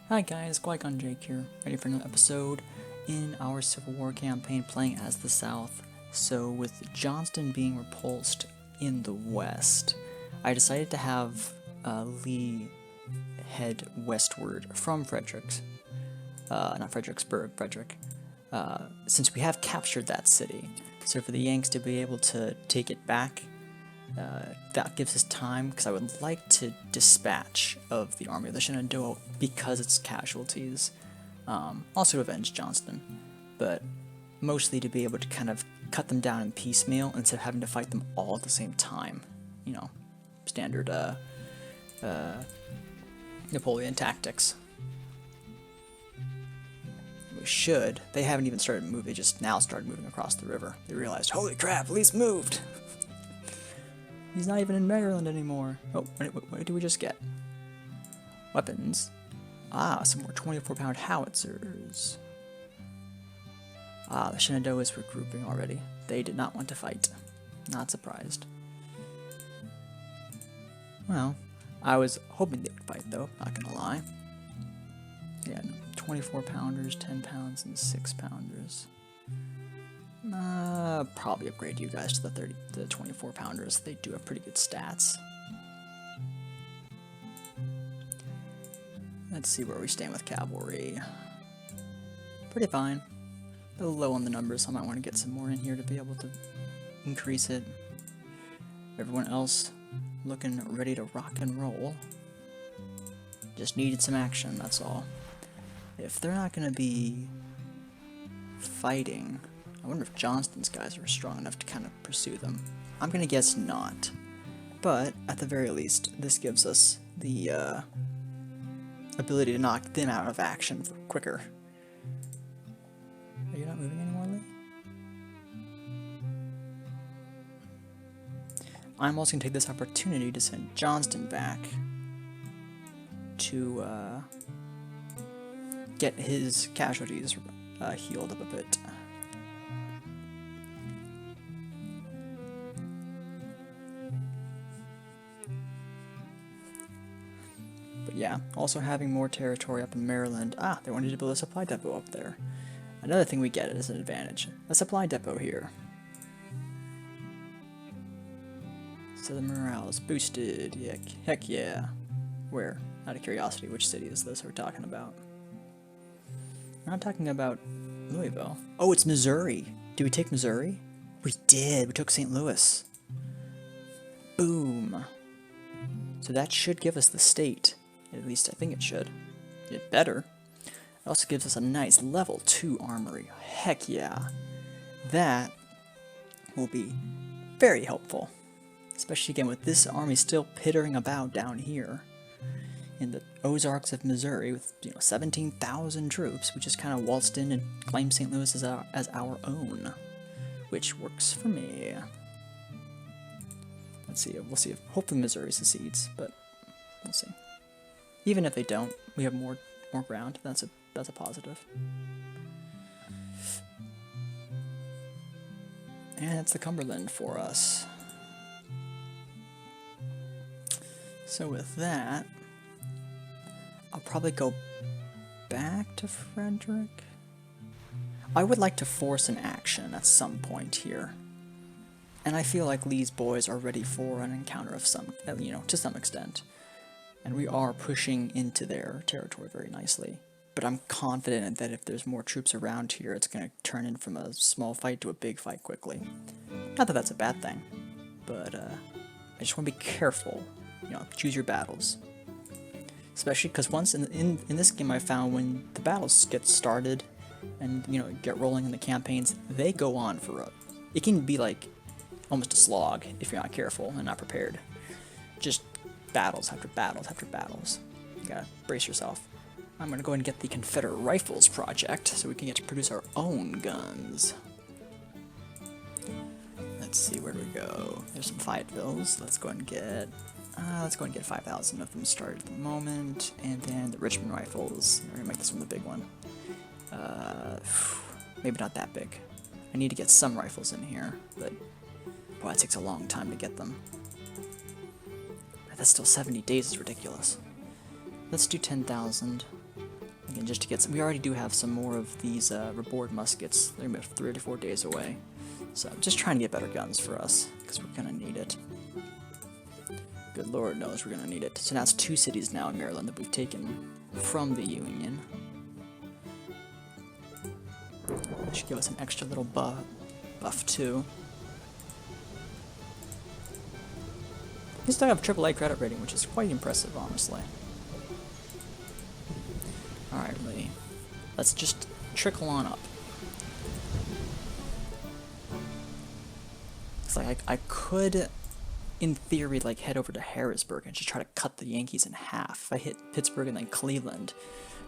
Hi guys, Qui-Gon Jake here, ready for another episode in our Civil War campaign playing as the South. So with Johnston being repulsed in the west, I decided to have Lee head westward from not Fredericksburg, Frederick, since we have captured that city. So for the Yanks to be able to take it back, that gives us time, because I would like to dispatch of the army of the Shenandoah because it's casualties. Also to avenge Johnston, but mostly to be able to kind of cut them down in piecemeal instead of having to fight them all at the same time. You know, standard Napoleon tactics. We should. They haven't even started moving, they just now started moving across the river. They realized, holy crap, Lee's moved! He's not even in Maryland anymore. Oh, what did we just get? Weapons. Ah, some more 24-pound howitzers. Ah, the Shenandoah is regrouping already. They did not want to fight. Not surprised. Well, I was hoping they would fight though, not gonna lie. Yeah, no, 24-pounders, 10 pounds, and 6-pounders. Probably upgrade you guys to the 24-pounders. They do have pretty good stats. Let's see where we stand with cavalry. Pretty fine. A little low on the numbers, so I might want to get some more in here to be able to increase it. Everyone else looking ready to rock and roll. Just needed some action, that's all. If they're not going to be fighting, I wonder if Johnston's guys are strong enough to kind of pursue them. I'm going to guess not. But, at the very least, this gives us the ability to knock them out of action quicker. Are you not moving anymore, Lee? I'm also going to take this opportunity to send Johnston back to get his casualties healed up a bit. But yeah, also having more territory up in Maryland. Ah, they wanted to build a supply depot up there. Another thing we get as an advantage. A supply depot here. So the morale is boosted. Yeah, heck yeah. Where? Out of curiosity, which city is this we're talking about? We're not talking about Louisville. Oh, it's Missouri. Did we take Missouri? We did. We took St. Louis. Boom. So that should give us the state. At least I think it should. It better. It also gives us a nice level 2 armory. Heck yeah. That will be very helpful. Especially again with this army still pittering about down here in the Ozarks of Missouri with 17,000 troops. We just kind of waltzed in and claimed St. Louis as our own, which works for me. Let's see. We'll see if hopefully Missouri secedes, but we'll see. Even if they don't, we have more ground. That's a positive. And that's the Cumberland for us. So with that, I'll probably go back to Frederick. I would like to force an action at some point here. And I feel like Lee's boys are ready for an encounter of some, to some extent. And we are pushing into their territory very nicely. But I'm confident that if there's more troops around here, it's going to turn in from a small fight to a big fight quickly. Not that that's a bad thing, but I just want to be careful. Choose your battles. Especially because once in this game I found when the battles get started and, get rolling in the campaigns, they go on for it can be like almost a slog if you're not careful and not prepared. Just battles after battles after battles. You gotta brace yourself. I'm gonna go ahead and get the Confederate Rifles project so we can get to produce our own guns. Let's see, where do we go? There's some Fayettevilles. Let's go ahead and get 5,000 of them started at the moment, and then the Richmond Rifles. We're gonna make this one the big one. Maybe not that big. I need to get some rifles in here, but boy, it takes a long time to get them. That's still 70 days is ridiculous. Let's do 10,000. and just to get some. We already do have some more of these reboard muskets. They're about 3 to 4 days away. So I'm just trying to get better guns for us, because we're gonna need it. Good Lord knows we're gonna need it. So now it's 2 cities now in Maryland that we've taken from the Union. That should give us an extra little buff too. We still have AAA credit rating, which is quite impressive, honestly. Alright, Lee. Let's just trickle on up. It's like I could, in theory, like head over to Harrisburg and just try to cut the Yankees in half. If I hit Pittsburgh and then Cleveland,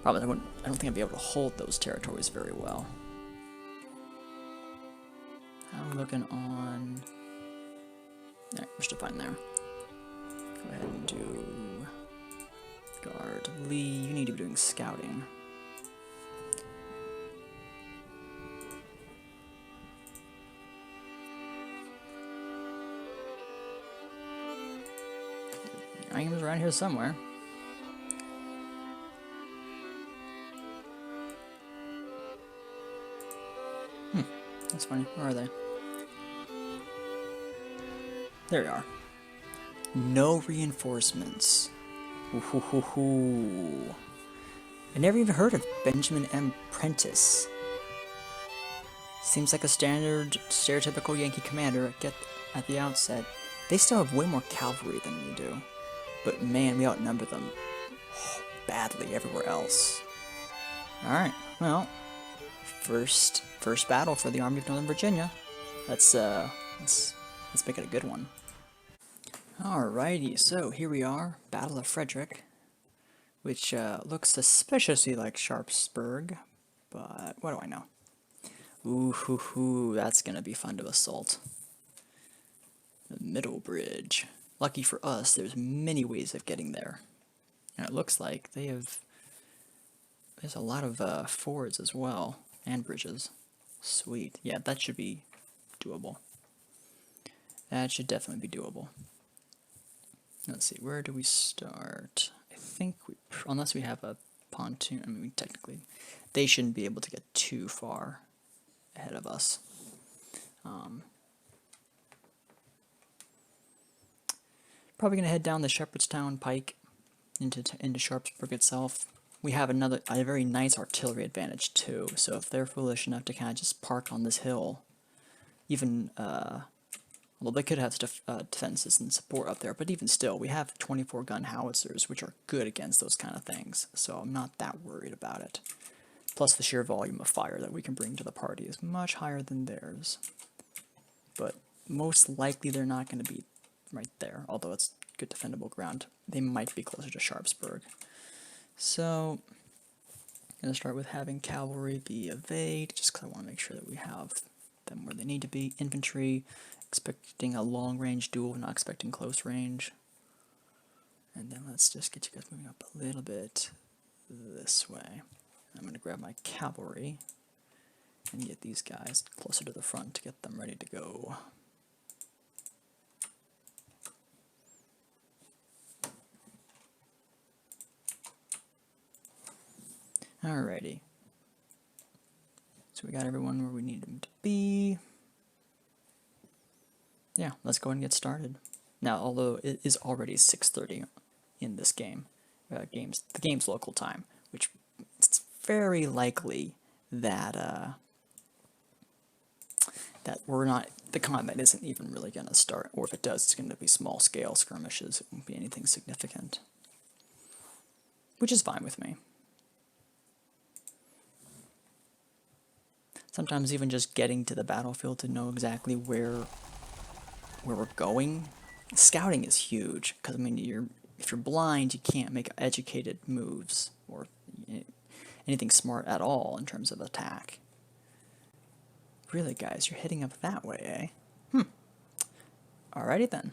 probably I don't think I'd be able to hold those territories very well. How are we looking on? Alright, we're still fine there. Go ahead and do guard. Lee, you need to be doing scouting. I think he was around here somewhere. That's funny. Where are they? There we are. No reinforcements. Ooh. I never even heard of Benjamin M. Prentice. Seems like a standard, stereotypical Yankee commander at the outset. They still have way more cavalry than we do. But man, we outnumber them badly everywhere else. Alright, well, first battle for the Army of Northern Virginia. Let's make it a good one. Alrighty, so here we are, Battle of Frederick, which looks suspiciously like Sharpsburg, but what do I know? Ooh, that's gonna be fun to assault. The Middle Bridge. Lucky for us, there's many ways of getting there. And it looks like there's a lot of fords as well, and bridges. Sweet. Yeah, that should be doable. That should definitely be doable. Let's see, where do we start? I think unless we have a pontoon, I mean, technically, they shouldn't be able to get too far ahead of us. Probably going to head down the Shepherdstown Pike into Sharpsburg itself. We have a very nice artillery advantage too, so if they're foolish enough to kind of just park on this hill, even, well, they could have defenses and support up there, but even still, we have 24 gun howitzers, which are good against those kind of things, so I'm not that worried about it. Plus the sheer volume of fire that we can bring to the party is much higher than theirs. But most likely they're not going to be right there, although it's good defendable ground. They might be closer to Sharpsburg. So, I'm going to start with having cavalry be evade, just because I want to make sure that we have them where they need to be. Infantry, expecting a long-range duel, not expecting close range. And then let's just get you guys moving up a little bit this way. I'm going to grab my cavalry and get these guys closer to the front to get them ready to go. Alrighty. So we got everyone where we need them to be. Yeah, let's go ahead and get started. Now, although it is already 6:30 in this game, the game's local time, which it's very likely that that the combat isn't even really going to start, or if it does, it's going to be small scale skirmishes. It won't be anything significant, which is fine with me. Sometimes even just getting to the battlefield to know exactly where we're going. Scouting is huge, because I mean, if you're blind, you can't make educated moves or anything smart at all in terms of attack. Really, guys, you're heading up that way, eh? Alrighty then.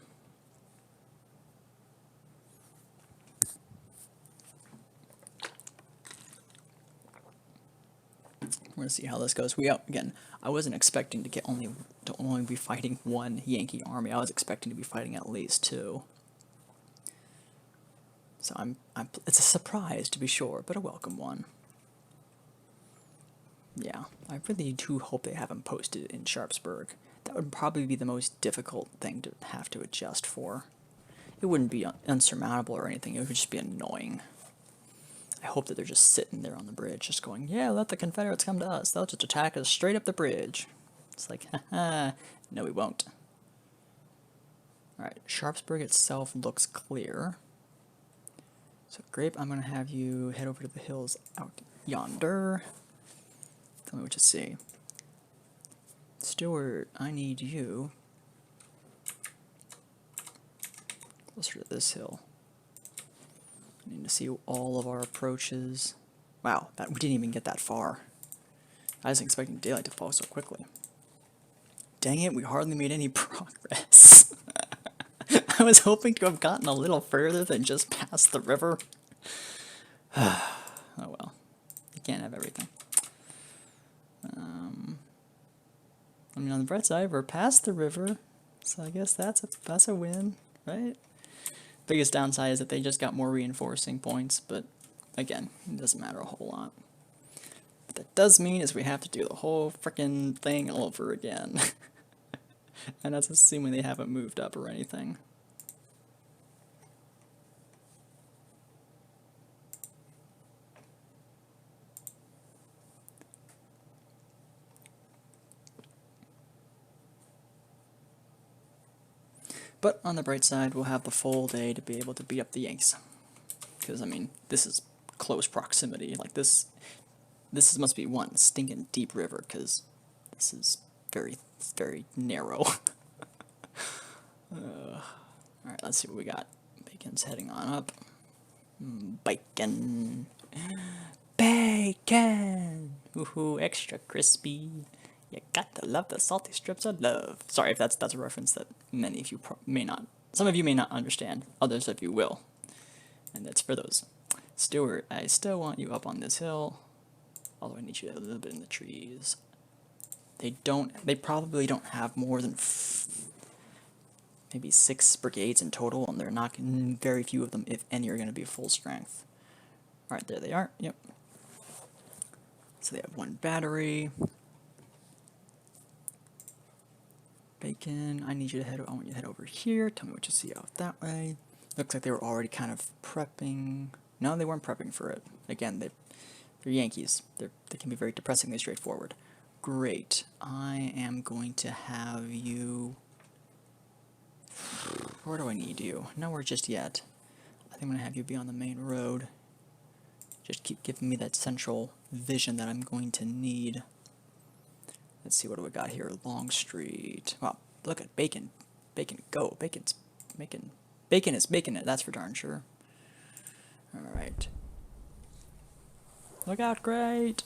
We're gonna see how this goes. Again, I wasn't expecting to only be fighting one Yankee army. I was expecting to be fighting at least 2. So it's a surprise to be sure, but a welcome one. Yeah, I really do hope they have them posted in Sharpsburg. That would probably be the most difficult thing to have to adjust for. It wouldn't be unsurmountable or anything, it would just be annoying. I hope that they're just sitting there on the bridge, just going, yeah, let the Confederates come to us. They'll just attack us straight up the bridge. It's like, haha, no, we won't. Alright, Sharpsburg itself looks clear. So, Grape, I'm going to have you head over to the hills out yonder. Tell me what you see. Stewart, I need you closer to this hill. I need to see all of our approaches. Wow, we didn't even get that far. I wasn't expecting daylight to fall so quickly. Dang it, we hardly made any progress. I was hoping to have gotten a little further than just past the river. Oh well, you can't have everything. I mean, on the bright side, we're past the river, so I guess that's a win, right? Biggest downside is that they just got more reinforcing points, but again, it doesn't matter a whole lot. What that does mean is we have to do the whole frickin' thing all over again. And that's assuming they haven't moved up or anything. But on the bright side, we'll have the full day to be able to beat up the Yanks. Because, I mean, this is close proximity. Like, this must be one stinking deep river, because this is very, very narrow. Alright, let's see what we got. Bacon's heading on up. Bacon! Bacon! Woohoo, extra crispy. You got to love the salty strips of love. Sorry if that's a reference that many of you may not. Some of you may not understand. Others of you will. And that's for those. Stewart, I still want you up on this hill. Although I need you a little bit in the trees. They probably don't have more than maybe 6 brigades in total, and they're not, very few of them, if any, are going to be full strength. Alright, there they are. Yep. So they have 1 battery. Bacon, I want you to head over here. Tell me what you see out that way. Looks like they were already kind of prepping. No, they weren't prepping for it. Again, they're Yankees. They can be very depressingly straightforward. Great. I am going to have you... Where do I need you? Nowhere just yet. I think I'm going to have you be on the main road. Just keep giving me that central vision that I'm going to need. Let's see, what do we got here? Longstreet. Wow, look at Bacon. Bacon, go. Bacon is making it, that's for darn sure. Alright. Look out, great!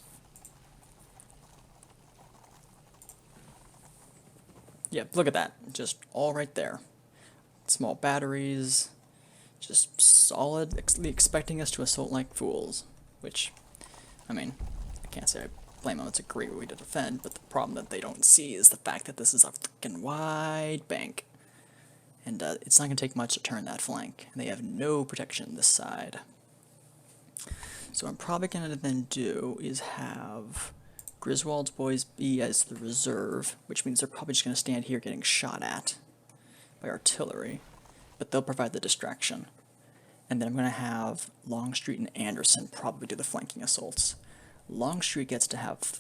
Yep, look at that. Just all right there. Small batteries. Just solid, expecting us to assault like fools. Which, I mean, I can't say I blame them, it's a great way to defend, but the problem that they don't see is the fact that this is a freaking wide bank. And it's not going to take much to turn that flank. And they have no protection this side. So what I'm probably going to then do is have Griswold's boys be as the reserve, which means they're probably just going to stand here getting shot at by artillery. But they'll provide the distraction. And then I'm going to have Longstreet and Anderson probably do the flanking assaults. Longstreet gets to have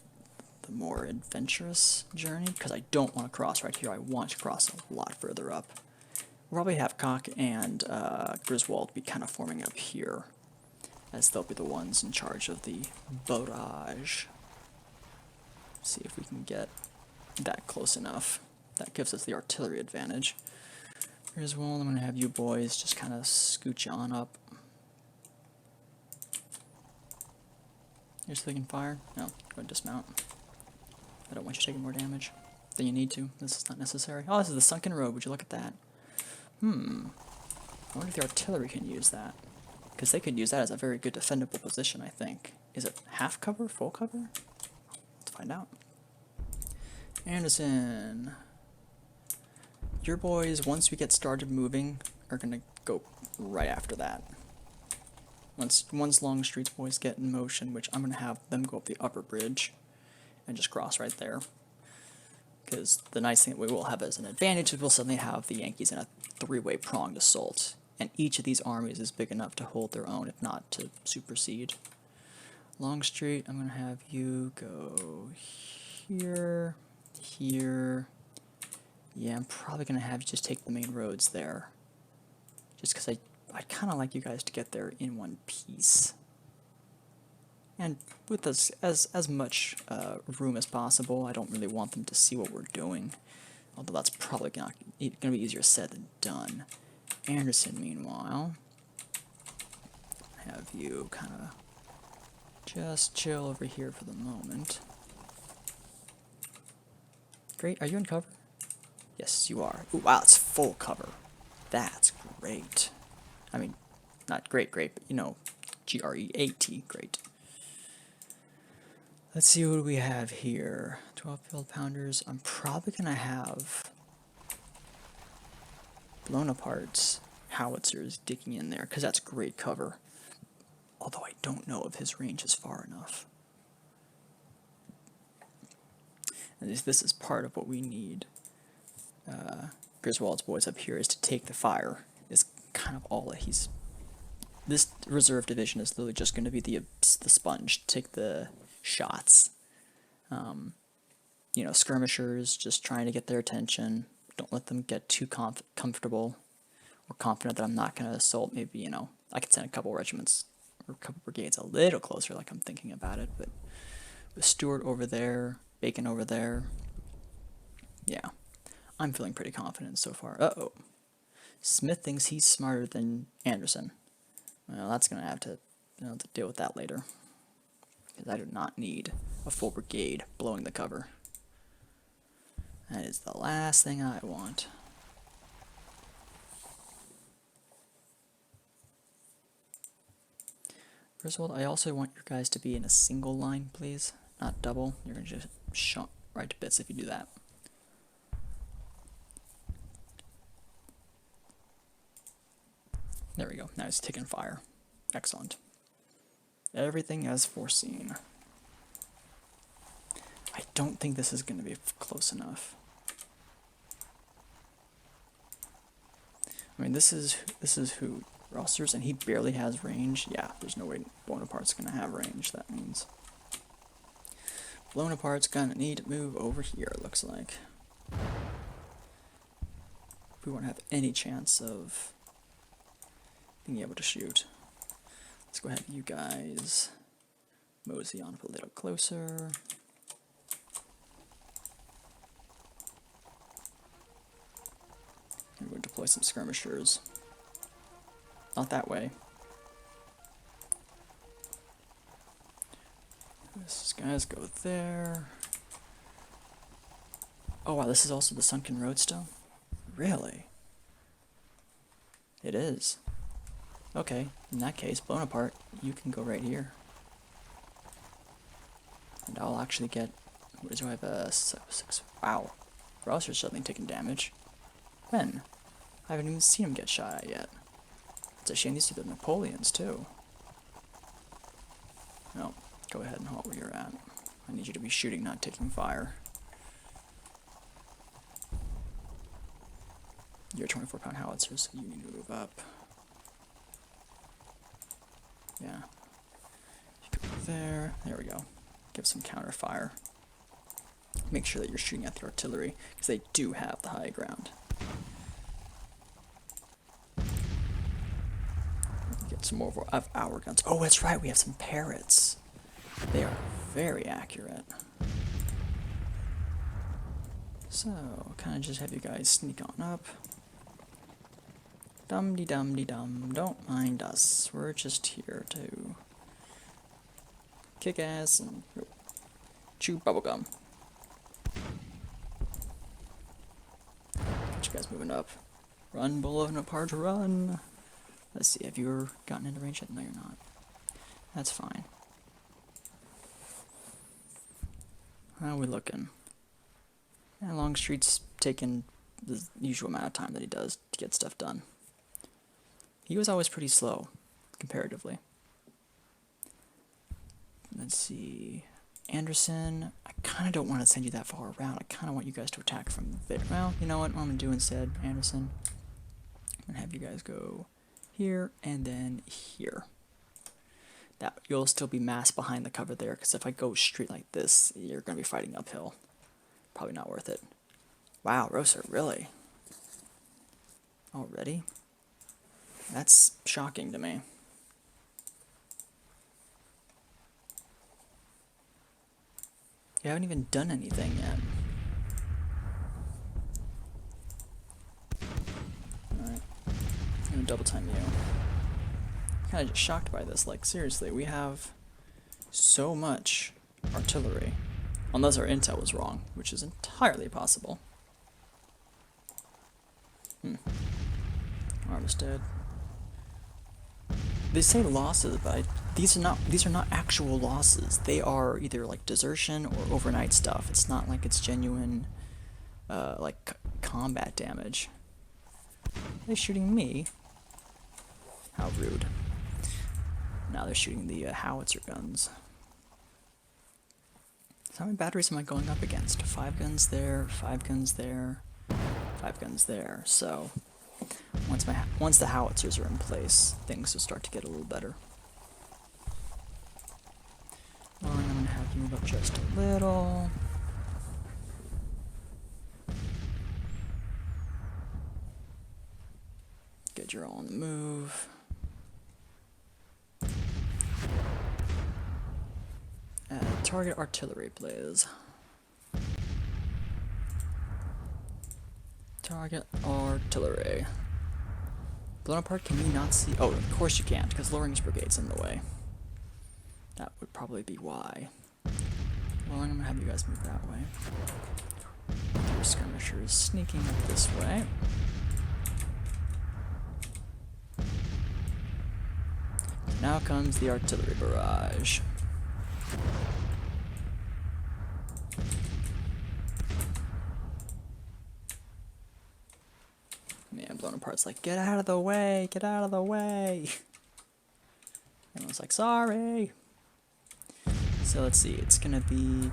the more adventurous journey, because I don't want to cross right here. I want to cross a lot further up. We'll probably have Koch and Griswold be kind of forming up here, as they'll be the ones in charge of the barrage. See if we can get that close enough. That gives us the artillery advantage. Griswold, I'm going to have you boys just kind of scooch you on up. You're still taking fire? No, go ahead and dismount. I don't want you taking more damage than you need to. This is not necessary. Oh, this is the sunken road. Would you look at that? I wonder if the artillery can use that. Because they could use that as a very good defendable position, I think. Is it half cover? Full cover? Let's find out. Anderson. Your boys, once we get started moving, are going to go right after that. Once Longstreet's boys get in motion, which I'm going to have them go up the upper bridge, and just cross right there. Because the nice thing that we will have as an advantage is we'll suddenly have the Yankees in a three-way pronged assault. And each of these armies is big enough to hold their own, if not to supersede. Longstreet, I'm going to have you go here, here. Yeah, I'm probably going to have you just take the main roads there. Just because I'd kind of like you guys to get there in one piece. And with as much room as possible, I don't really want them to see what we're doing. Although that's probably going to be easier said than done. Anderson, meanwhile, have you kind of just chill over here for the moment. Great, are you in cover? Yes, you are. Ooh, wow, it's full cover. That's great. I mean, not great, but you know, G-R-E-A-T, great. Let's see what we have here. 12 field pounders. I'm probably going to have blown apart howitzers digging in there, because that's great cover. Although I don't know if his range is far enough. And this is part of what we need. Griswold's boys up here is to take the fire. Is kind of all that he's... This reserve division is literally just going to be the sponge. Take the shots. You know, skirmishers, just trying to get their attention. Don't let them get too comfortable or confident that I'm not going to assault. Maybe, you know, I could send a couple regiments or a couple brigades a little closer, like I'm thinking about it. But with Stewart over there, Bacon over there, yeah, I'm feeling pretty confident so far. Uh-oh. Smith thinks he's smarter than Anderson. Well, that's going to have to, to deal with that later. Because I do not need a full brigade blowing the cover. That is the last thing I want. Griswold, I also want your guys to be in a single line, please. Not double. You're going to just shot right to bits if you do that. There we go. Now he's taking fire. Excellent. Everything as foreseen. I don't think this is going to be close enough. I mean, this is who? Rosters, and he barely has range. Yeah, there's no way Bonaparte's going to have range, that means. Bonaparte's going to need to move over here, it looks like. If we won't have any chance of being able to shoot. Let's go ahead and you guys mosey on up a little closer. And we're going to deploy some skirmishers. Not that way. These guys go there. Oh wow, this is also the sunken roadstone? Really? It is. Okay, in that case, blown apart, you can go right here. And I'll actually get... What do I have? 6. Wow. Rouser's suddenly taking damage. When? I haven't even seen him get shot at yet. It's a shame these are the Napoleons, too. No, go ahead and halt where you're at. I need you to be shooting, not taking fire. You're 24-pound howitzers, so you need to move up. Yeah. You go there. There we go. Give some counter fire. Make sure that you're shooting at the artillery, because they do have the high ground. Get some more of our guns. Oh, that's right, we have some parrots. They are very accurate. So, kind of just have you guys sneak on up. Dum-de-dum-de-dum, don't mind us. We're just here to kick ass and chew bubblegum. Get you guys moving up. Run, Bonaparte, run! Let's see, have you gotten into range yet? No, you're not. That's fine. How are we looking? And Longstreet's taking the usual amount of time that he does to get stuff done. He was always pretty slow, comparatively. Let's see. Anderson, I kind of don't want to send you that far around. I kind of want you guys to attack from there. Well, you know what I'm going to do instead, Anderson? I'm going to have you guys go here and then here. That you'll still be masked behind the cover there, because if I go straight like this, you're going to be fighting uphill. Probably not worth it. Wow, Roser, really? Already? That's shocking to me. You haven't even done anything yet. Alright. I'm gonna double time you. Kinda just shocked by this. Like, seriously, we have so much artillery. Unless our intel was wrong, which is entirely possible. Armistead. They say losses, but these are not actual losses. They are either like desertion or overnight stuff. It's not like it's genuine, like combat damage. They're shooting me. How rude. Now they're shooting the howitzer guns. So how many batteries am I going up against? 5 guns there, 5 guns there, 5 guns there. So once the howitzers are in place, things will start to get a little better. Well, I'm going to have you move up just a little. Get your all on the move. Target artillery, please. Target artillery. Blown apart, can you not see? Oh, of course you can't, because Loring's brigade's in the way. That would probably be why. Well, I'm gonna have you guys move that way. Your skirmishers sneaking up this way. Now comes the artillery barrage. Man, blown apart's like, get out of the way, get out of the way. And I was like, sorry. So let's see, it's gonna be,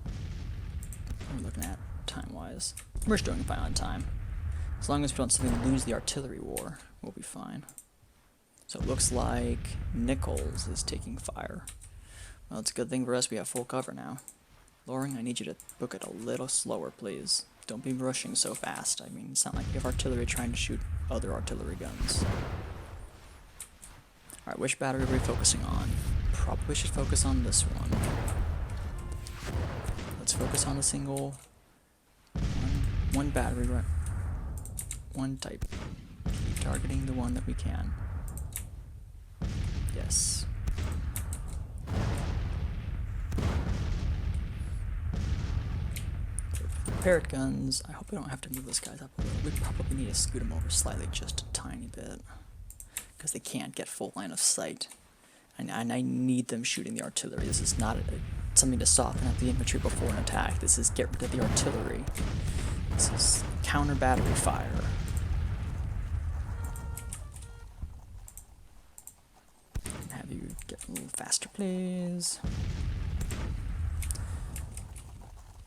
what are we looking at time-wise? We're still doing fine on time. As long as we don't suddenly lose the artillery war, we'll be fine. So it looks like Nichols is taking fire. Well, it's a good thing for us we have full cover now. Loring, I need you to book it a little slower, please. Don't be rushing so fast. I mean, it's not like you have artillery trying to shoot other artillery guns. Alright, which battery are we focusing on? Probably should focus on this one. Let's focus on a single one battery, right? One type. Keep targeting the one that we can. Yes. Parrot guns. I hope we don't have to move those guys up a little. We probably need to scoot them over slightly, just a tiny bit, because they can't get full line of sight. And I need them shooting the artillery. This is not something to soften up the infantry before an attack. This is get rid of the artillery. This is counter battery fire. Have you get a little faster, please.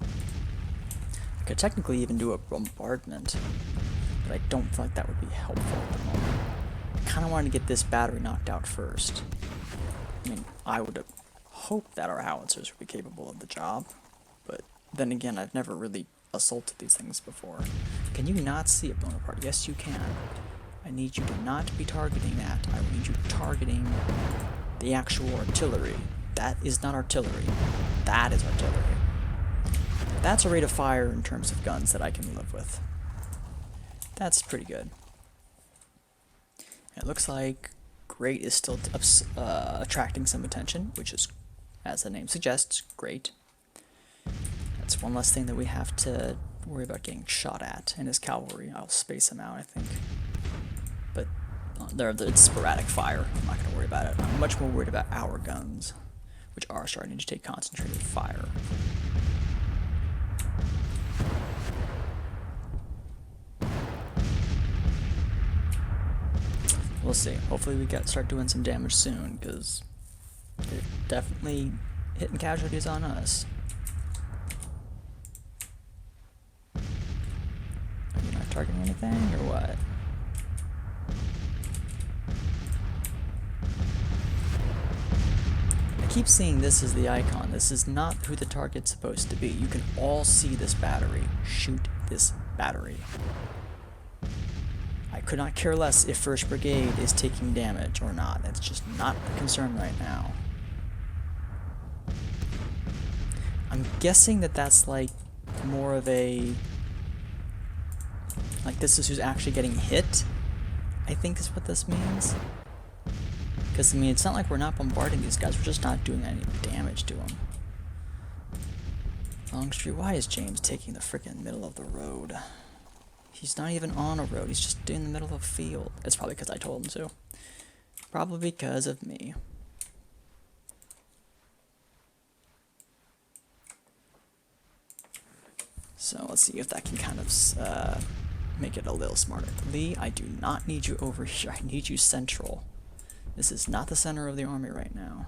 I could technically even do a bombardment, but I don't feel like that would be helpful at the moment. I kind of wanted to get this battery knocked out first. I mean, I would have hoped that our howitzers would be capable of the job, but then again, I've never really assaulted these things before. Can you not see it blown apart? Yes, you can. I need you to not be targeting that. I need you targeting the actual artillery. That is not artillery. That is artillery. That's a rate of fire in terms of guns that I can live with. That's pretty good. It looks like Great is still attracting some attention, which is, as the name suggests, great. That's one less thing that we have to worry about getting shot at. And his cavalry, I'll space him out, I think. But it's sporadic fire. I'm not going to worry about it. I'm much more worried about our guns, which are starting to take concentrated fire. We'll see. Hopefully we start doing some damage soon, because they're definitely hitting casualties on us. Are you not targeting anything, or what? I keep seeing this as the icon. This is not who the target's supposed to be. You can all see this battery. Shoot this battery. I could not care less if 1st Brigade is taking damage or not. That's just not a concern right now. I'm guessing that that's like more of a... like this is who's actually getting hit, I think is what this means. Because, I mean, it's not like we're not bombarding these guys, we're just not doing any damage to them. Longstreet, why is James taking the frickin' middle of the road? He's not even on a road, he's just in the middle of a field. It's probably because I told him to. Probably because of me. So let's see if that can kind of make it a little smarter. Lee, I do not need you over here, I need you central. This is not the center of the army right now.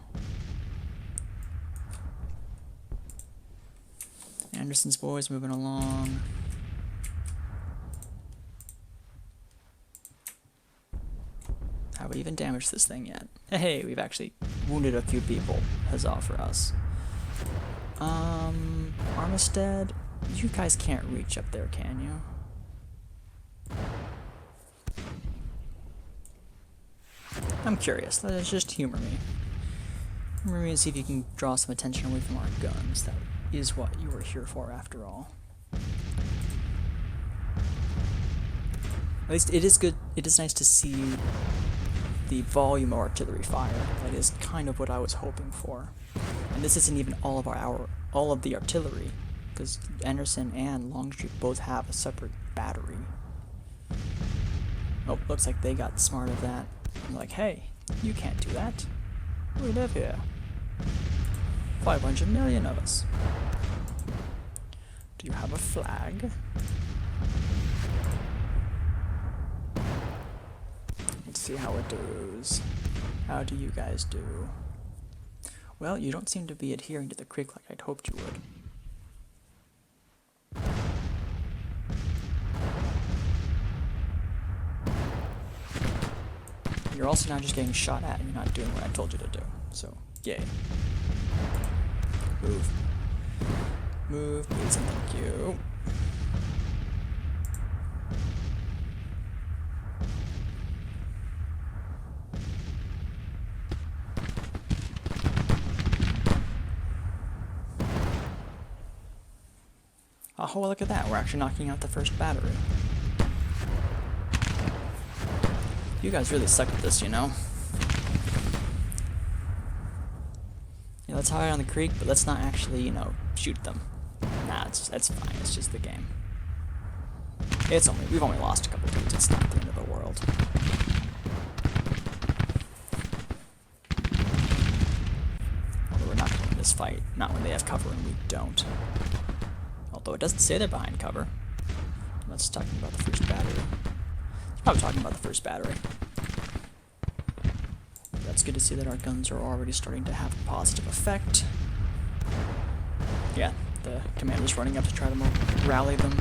Anderson's boys moving along. Have we even damaged this thing yet? Hey, we've actually wounded a few people. Huzzah for us. Armistead, you guys can't reach up there, can you? I'm curious. Let's just humor me. Humor me and see if you can draw some attention away from our guns. That is what you were here for, after all. At least it is good. It is nice to see the volume of artillery fire. That is kind of what I was hoping for. And this isn't even all of the artillery, because Anderson and Longstreet both have a separate battery. Oh, looks like they got smart of that. I'm like, hey, you can't do that. We live here. 500 million of us. Do you have a flag? Let's see how it does. How do you guys do? Well, you don't seem to be adhering to the creek like I'd hoped you would. You're also now just getting shot at and you're not doing what I told you to do. So, yay. Move. Move, please, and thank you. Oh, well, look at that. We're actually knocking out the 1st battery. You guys really suck at this, you know? Yeah, let's hide on the creek, but let's not actually, you know, shoot them. Nah, that's fine. It's just the game. We've only lost a couple dudes. It's not the end of the world. Although we're not going to win this fight. Not when they have cover and we don't. Although it doesn't say they're behind cover. That's talking about the 1st battery. It's probably talking about the 1st battery. That's good to see that our guns are already starting to have a positive effect. Yeah, the commander's running up to try to rally them.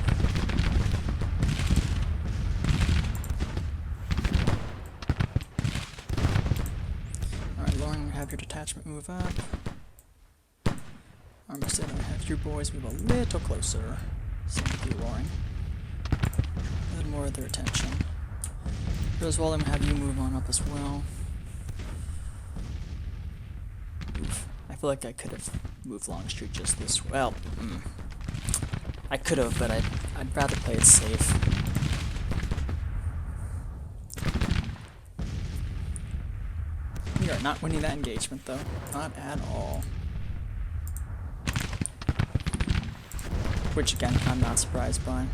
Alright, Lauren, have your detachment move up. Armistead, have your boys move a little closer. Thank you, Lauren. A little more of their attention. Roswell, I'm gonna have you move on up as well. Oof. I feel like I could have moved Longstreet just this well. I could have, but I'd rather play it safe. We are not winning that engagement, though. Not at all. Which, again, I'm not surprised by.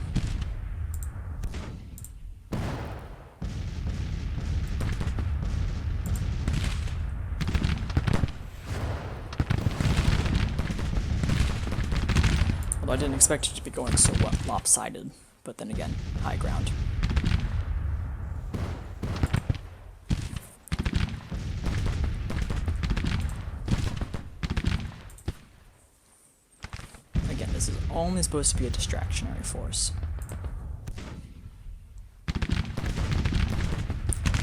Although I didn't expect it to be going so lopsided, but then again, high ground. only supposed to be a distractionary force.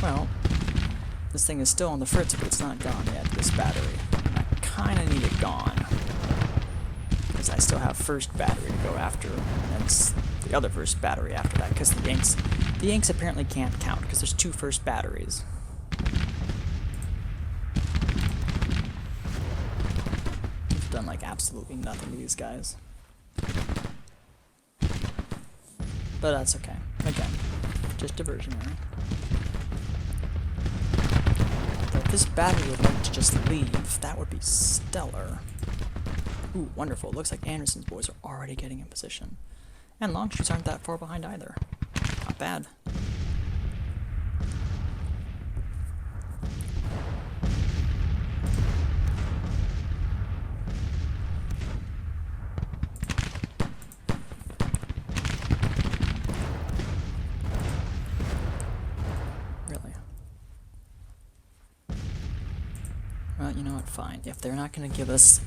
Well, this thing is still on the fritz, but it's not gone yet, this battery. And I kind of need it gone. Because I still have first battery to go after, and it's the other first battery after that, because the Yanks apparently can't count, because there's 2 first batteries. We've done, like, absolutely nothing to these guys. But that's okay. Again, just diversionary. Though if this battery would like to just leave, that would be stellar. Ooh, wonderful. Looks like Anderson's boys are already getting in position. And Longstreet's aren't that far behind either. Not bad. Really? Well, you know what? Fine. If they're not going to give us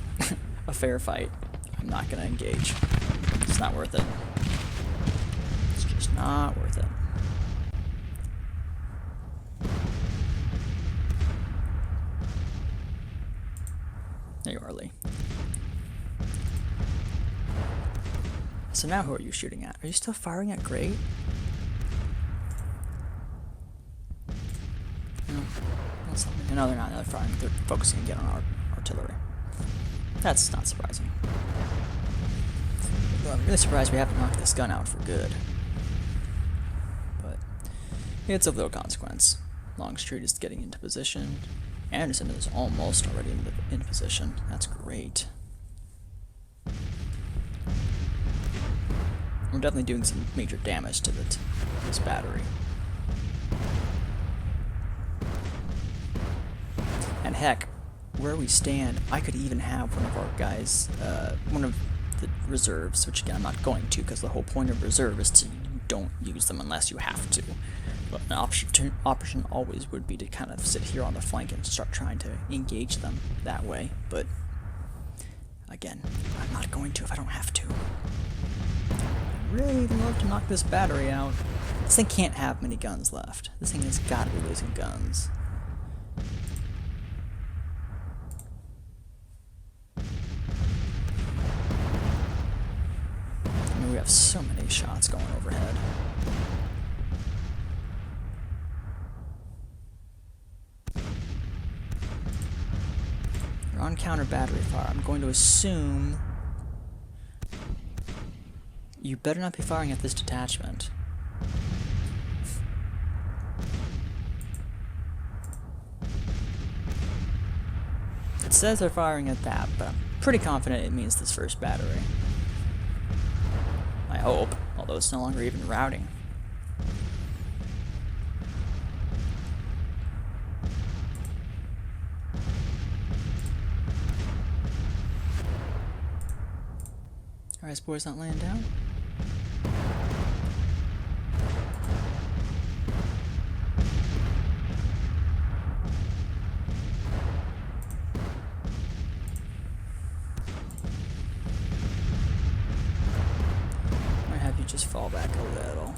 a fair fight, I'm not going to engage. It's not worth it. It's just not worth it. There you are, Lee. So now who are you shooting at? Are you still firing at Great? No. That's not, no, they're not. They're firing. They're focusing again on our artillery. That's not surprising. Well, I'm really surprised we haven't knocked this gun out for good. But it's of little consequence. Longstreet is getting into position. Anderson is almost already in position. That's great. We're definitely doing some major damage to this battery. And heck, where we stand, I could even have one of our guys, one of the reserves, which again I'm not going to, because the whole point of reserve is to don't use them unless you have to. But an option always would be to kind of sit here on the flank and start trying to engage them that way. But again, I'm not going to if I don't have to. I'd really love to knock this battery out. This thing can't have many guns left. This thing has got to be losing guns. We have so many shots going overhead. You're on counter battery fire. I'm going to assume you better not be firing at this detachment. It says they're firing at that, but I'm pretty confident it means this first battery. I hope, although it's no longer even routing. Alright, this boy's not laying down. Just fall back a little.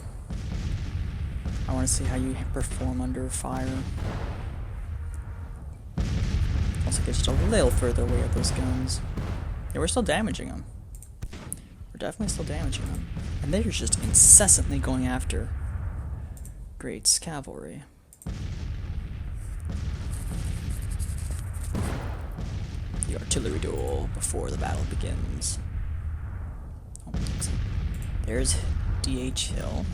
I want to see how you perform under fire. Also, get just a little further away with those guns. Yeah, we're still damaging them. We're definitely still damaging them. And they're just incessantly going after Great's cavalry. The artillery duel before the battle begins. Oh, there's D.H. Hill.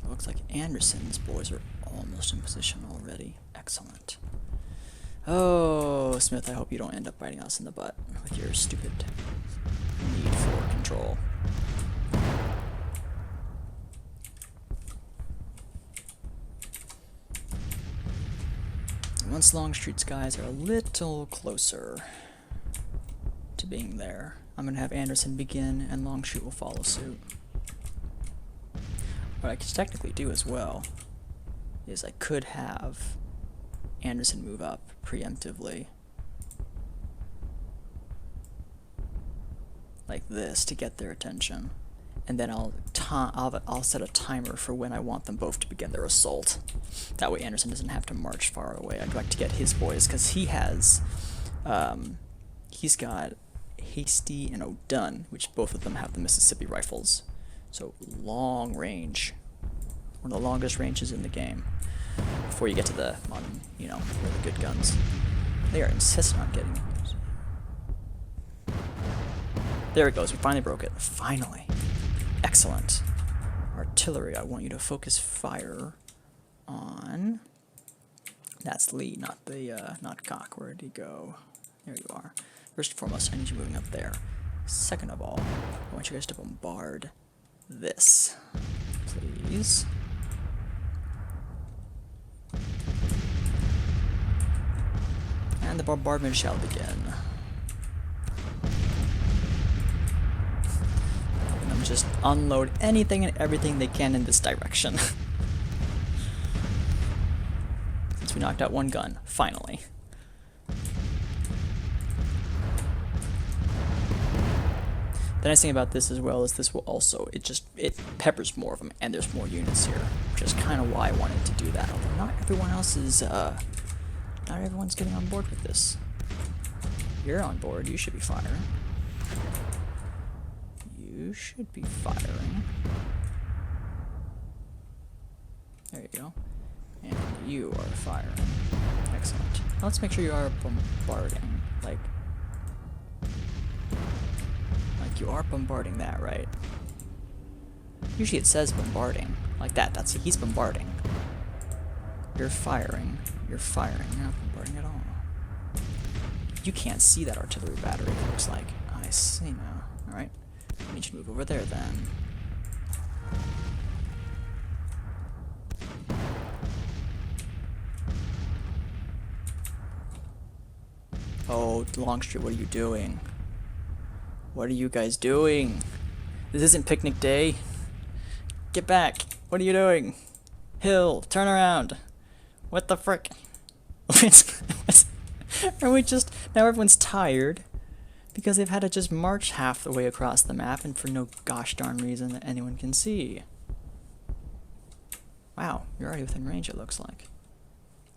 It looks like Anderson's boys are almost in position already. Excellent. Oh, Smith, I hope you don't end up biting us in the butt with your stupid need for control. Once Longstreet's guys are a little closer to being there, I'm going to have Anderson begin and Longstreet will follow suit. What I could technically do as well is I could have Anderson move up preemptively. Like this to get their attention. And then I'll set a timer for when I want them both to begin their assault. That way Anderson doesn't have to march far away. I'd like to get his boys, because he has, he's got Hasty and O'Dunn, which both of them have the Mississippi rifles. So long range. One of the longest ranges in the game. Before you get to the, you know, really good guns. They are insistent on getting it. There it goes, we finally broke it. Finally. Excellent. Artillery, I want you to focus fire on... That's Lee, not the, not Cock. Where'd he go? There you are. First and foremost, I need you moving up there. Second of all, I want you guys to bombard this. Please. And the bombardment shall begin. Just unload anything and everything they can in this direction. Since we knocked out one gun, finally. The nice thing about this as well is this will also, it peppers more of them, and there's more units here, which is kind of why I wanted to do that. Although not everyone else is, not everyone's getting on board with this. You're on board, you should be firing. You should be firing. There you go. And you are firing. Excellent. Now let's make sure you are bombarding. Like you are bombarding that, right? Usually it says bombarding. Like that. That's he's bombarding. You're firing. You're firing. You're not bombarding at all. You can't see that artillery battery, it looks like. I see now. Alright. I need you to move over there then. Oh, Longstreet, what are you doing? What are you guys doing? This isn't picnic day. Get back. What are you doing? Hill, turn around. What the frick? Are we just... Now everyone's tired. Because they've had to just march half the way across the map, and for no gosh darn reason that anyone can see. Wow, you're already within range, it looks like.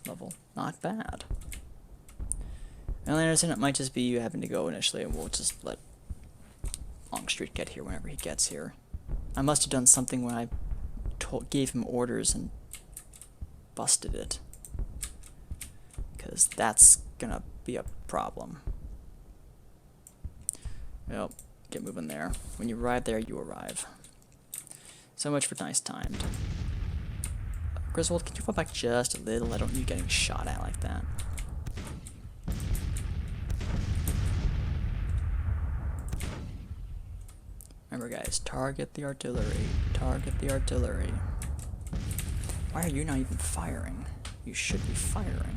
Level, not bad. And Anderson, it might just be you having to go initially, and we'll just let Longstreet get here whenever he gets here. I must have done something when I gave him orders and busted it. Because that's gonna be a problem. Well, get moving there. When you arrive there, you arrive. So much for nice timed. Griswold, can you fall back just a little? I don't need you getting shot at like that. Remember guys, target the artillery. Target the artillery. Why are you not even firing? You should be firing.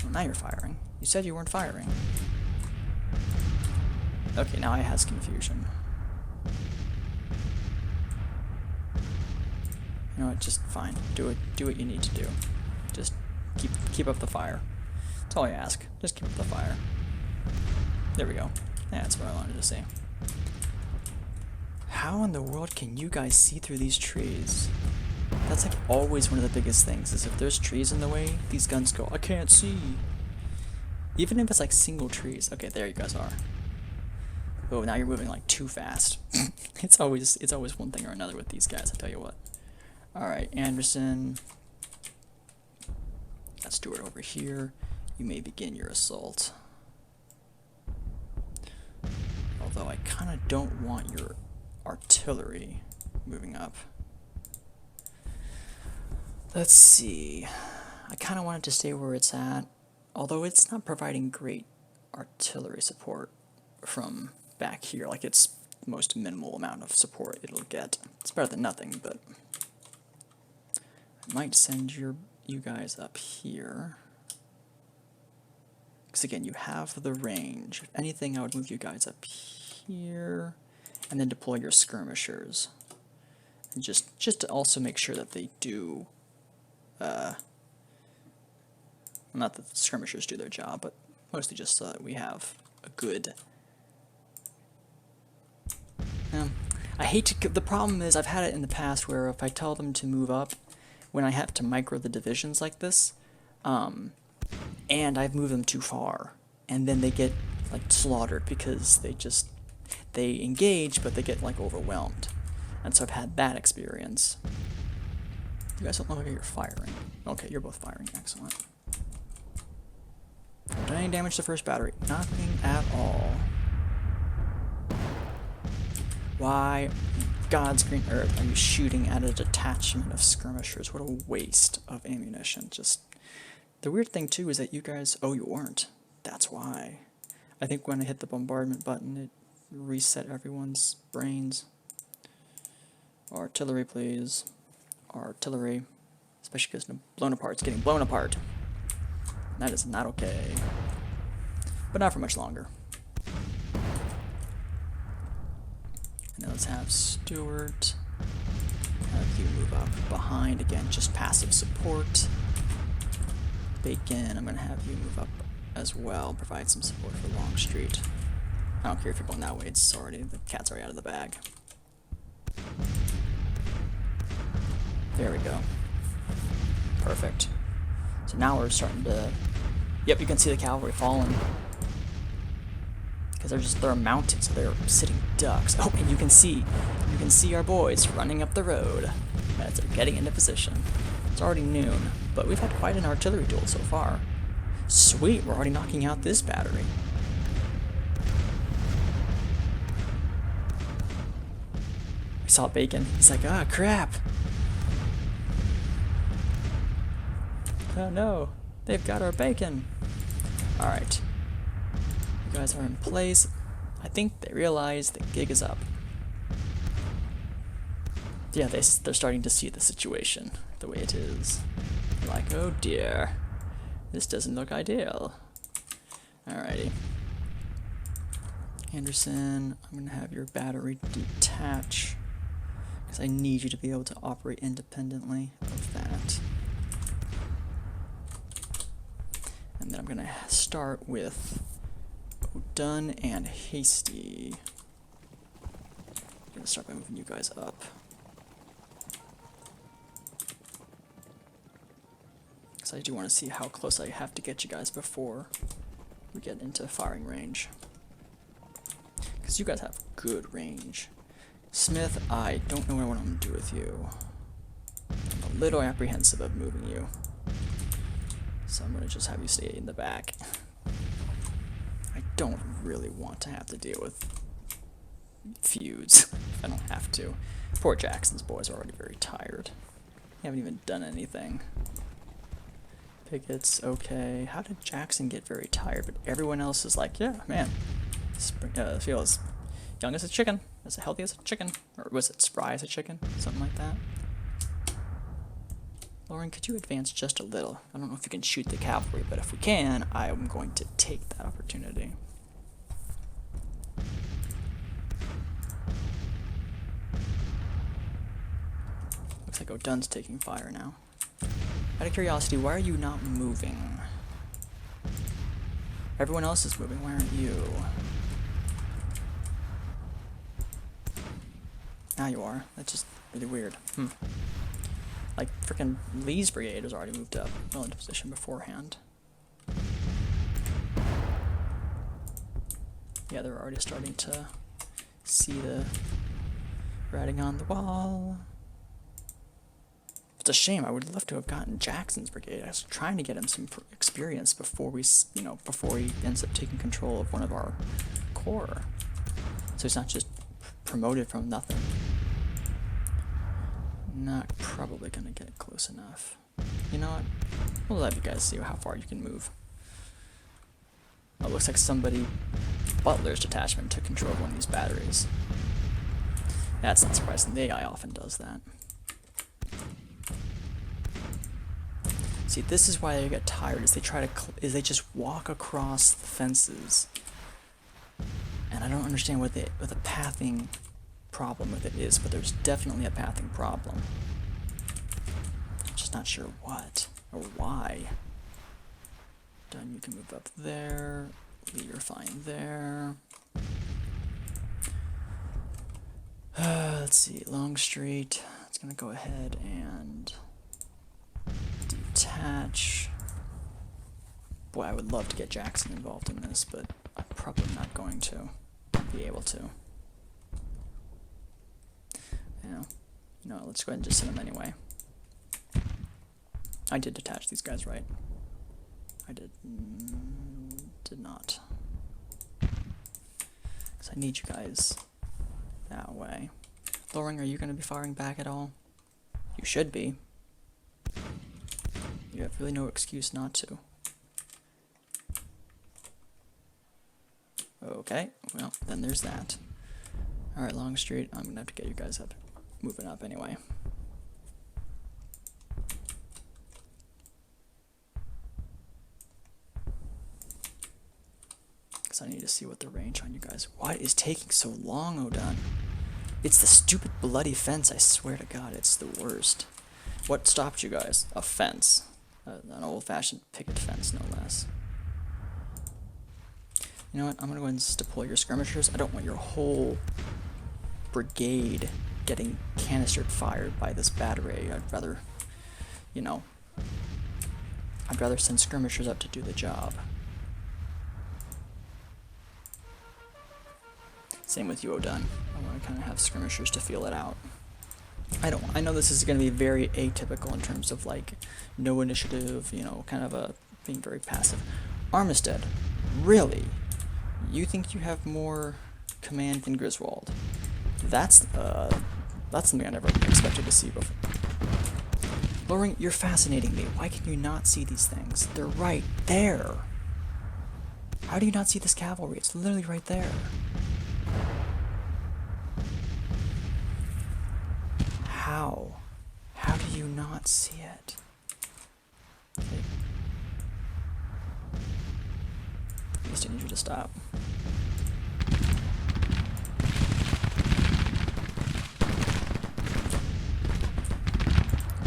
Well, now you're firing. You said you weren't firing. Okay, now I has confusion. You know what, just fine. Do what you need to do. Just keep up the fire. That's all I ask. Just keep up the fire. There we go. That's what I wanted to see. How in the world can you guys see through these trees? That's like always one of the biggest things, is if there's trees in the way, these guns go, I can't see. Even if it's like single trees. Okay, there you guys are. Oh, now you're moving like too fast. It's always one thing or another with these guys, I tell you what. Alright, Anderson. Got Stewart over here. You may begin your assault. Although I kind of don't want your artillery moving up. Let's see. I kind of want it to stay where it's at, although it's not providing great artillery support from back here. Like, it's the most minimal amount of support it'll get. It's better than nothing, but I might send you guys up here. Because again, you have the range. If anything, I would move you guys up here and then deploy your skirmishers. And just to also make sure that they do Not that the skirmishers do their job, but mostly just so that we have a good... I hate to... The problem is I've had it in the past where if I tell them to move up, when I have to micro the divisions like this, and I've moved them too far, and then they get like slaughtered because they engage, but they get like overwhelmed. And so I've had that experience. You guys don't look like you're firing. Okay, you're both firing. Excellent. Done any damage to the first battery? Nothing at all. Why, God's green earth, are you shooting at a detachment of skirmishers? What a waste of ammunition. Just the weird thing too is that you guys, oh, you weren't. That's why. I think when I hit the bombardment button, it reset everyone's brains. Artillery, please. Artillery. Especially because blown apart. It's getting blown apart. That is not okay. But not for much longer. Now let's have Stewart. Have you move up behind again, just passive support. Bacon, I'm going to have you move up as well, provide some support for Longstreet. I don't care if you're going that way, it's already, the cat's already out of the bag. There we go. Perfect. So now we're starting to, yep, you can see the cavalry falling. Because they're mounted, so they're sitting ducks. Oh, and you can see our boys running up the road as they're getting into position. It's already noon, but we've had quite an artillery duel so far. Sweet, we're already knocking out this battery. I saw Bacon. He's like, ah, crap. Oh no, they've got our bacon. All right. You guys are in place. I think they realize the gig is up. Yeah, they're starting to see the situation the way it is. They're like, oh dear, this doesn't look ideal. Alrighty. Anderson, I'm going to have your battery detach, because I need you to be able to operate independently of that. And then I'm going to start with Dunn and Hasty. I'm going to start by moving you guys up. Because I do want to see how close I have to get you guys before we get into firing range. Because you guys have good range. Smith, I don't know what I want to do with you. I'm a little apprehensive of moving you. So I'm going to just have you stay in the back. I don't really want to have to deal with feuds. I don't have to. Poor Jackson's boys are already very tired. They haven't even done anything. Pickett's okay. How did Jackson get very tired? But everyone else is like, yeah, man. Feel as young as a chicken, as healthy as a chicken. Or was it spry as a chicken? Something like that. Lauren, could you advance just a little? I don't know if you can shoot the cavalry, but if we can, I'm going to take that opportunity. Looks like O'Dunn's taking fire now. Out of curiosity, why are you not moving? Everyone else is moving, why aren't you? Now you are. That's just really weird. Like, frickin' Lee's brigade has already moved up, well into position beforehand. Yeah, they're already starting to see the writing on the wall. It's a shame. I would love to have gotten Jackson's brigade. I was trying to get him some experience before we, before he ends up taking control of one of our corps. So he's not just promoted from nothing. Not probably gonna get close enough. You know what? We'll let you guys see how far you can move. Oh, it looks like somebody, Butler's detachment, took control of one of these batteries. That's not surprising. The AI often does that. See, this is why they get tired. Is they just walk across the fences, and I don't understand what the pathing problem with it is, but there's definitely a pathing problem. I'm just not sure what or why. Done, you can move up there. Lee, you're fine there. Let's see, Longstreet. It's gonna go ahead and detach. Boy, I would love to get Jackson involved in this, but I'm probably not going to be able to. No, let's go ahead and just send them anyway. I did detach these guys, right? I did not. Because I need you guys that way. Loring, are you going to be firing back at all? You should be. You have really no excuse not to. Okay, well, then there's that. Alright, Longstreet, I'm going to have to get you guys up. Moving up anyway. Because I need to see what the range on you guys. Why is taking so long, O'Dunn? It's the stupid bloody fence, I swear to God, it's the worst. What stopped you guys? A fence. An old-fashioned picket fence, no less. You know what, I'm going to go ahead and deploy your skirmishers. I don't want your whole brigade getting canistered fired by this battery. I'd rather, you know, I'd rather send skirmishers up to do the job. Same with you, O'Dunn. I want to kind of have skirmishers to feel it out. I know this is going to be very atypical in terms of like no initiative, you know, kind of being very passive. Armistead, really? You think you have more command than Griswold? That's something I never expected to see before. Loring, you're fascinating me. Why can you not see these things? They're right there. How do you not see this cavalry? It's literally right there. How? How do you not see it? Okay. I just need you to stop.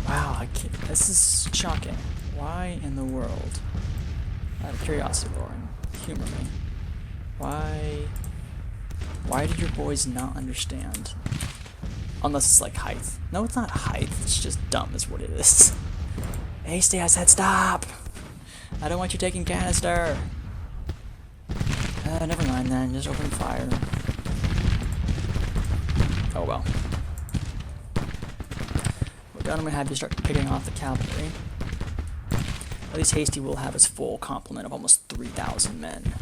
Wow, this is shocking. Why in the world? Out of curiosity, Loring, humor me. Why did your boys not understand? Unless it's like height. No, it's not height. It's just dumb is what it is. Hasty, I said stop! I don't want you taking canister. Never mind then. Just open fire. Oh well. I'm going to have you start picking off the cavalry. At least Hasty will have his full complement of almost 3,000 men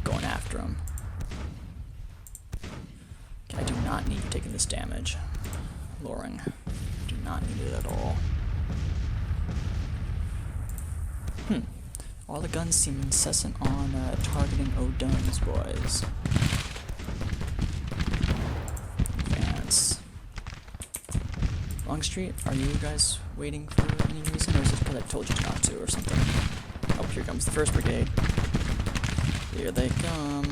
going after him. Okay, I do not need you taking this damage, Loring. Do not need it at all. All the guns seem incessant on targeting O'Dunn's boys. Advance. Longstreet, are you guys waiting for any reason, or is it because I told you not to, or something? Oh, here comes the 1st Brigade. Here they come.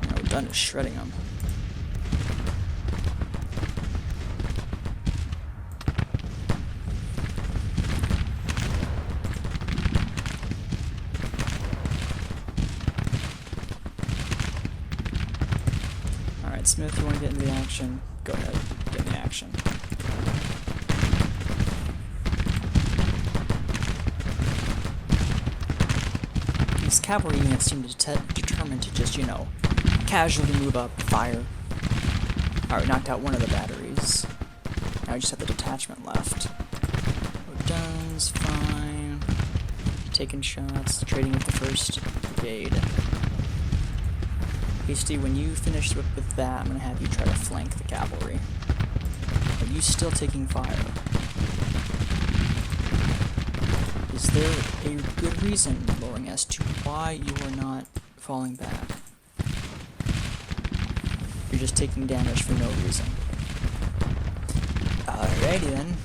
Now O'Dunn is shredding them. Alright, Smith, you want to get into the action? Go ahead, get in the action. These cavalry units seem determined to just, you know, casually move up, fire. Alright, knocked out one of the batteries. Now we just have the detachment left. O'Dunn's fine. Taking shots, trading with the 1st Brigade. Hasty, when you finish with that, I'm going to have you try to flank the cavalry. Are you still taking fire? Is there a good reason, Loring, as to why you are not falling back? You're just taking damage for no reason. Alrighty then.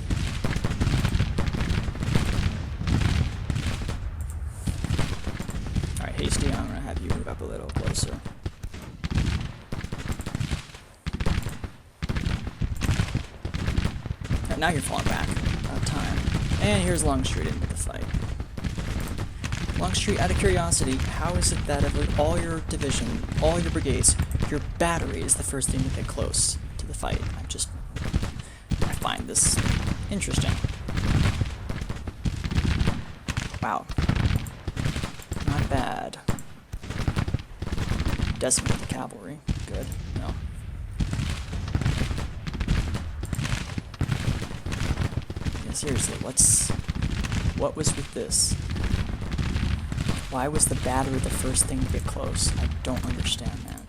Alright, Hasty, I'm going to have you move up a little closer. Now you're falling back. Out of time. And here's Longstreet into the fight. Longstreet, out of curiosity, how is it that of all your division, all your brigades, your battery is the first thing to get close to the fight? I find this interesting. Wow. Not bad. Decimate the cavalry. Good. No. Yeah, seriously, what was with this? Why was the battery the first thing to get close? I don't understand that.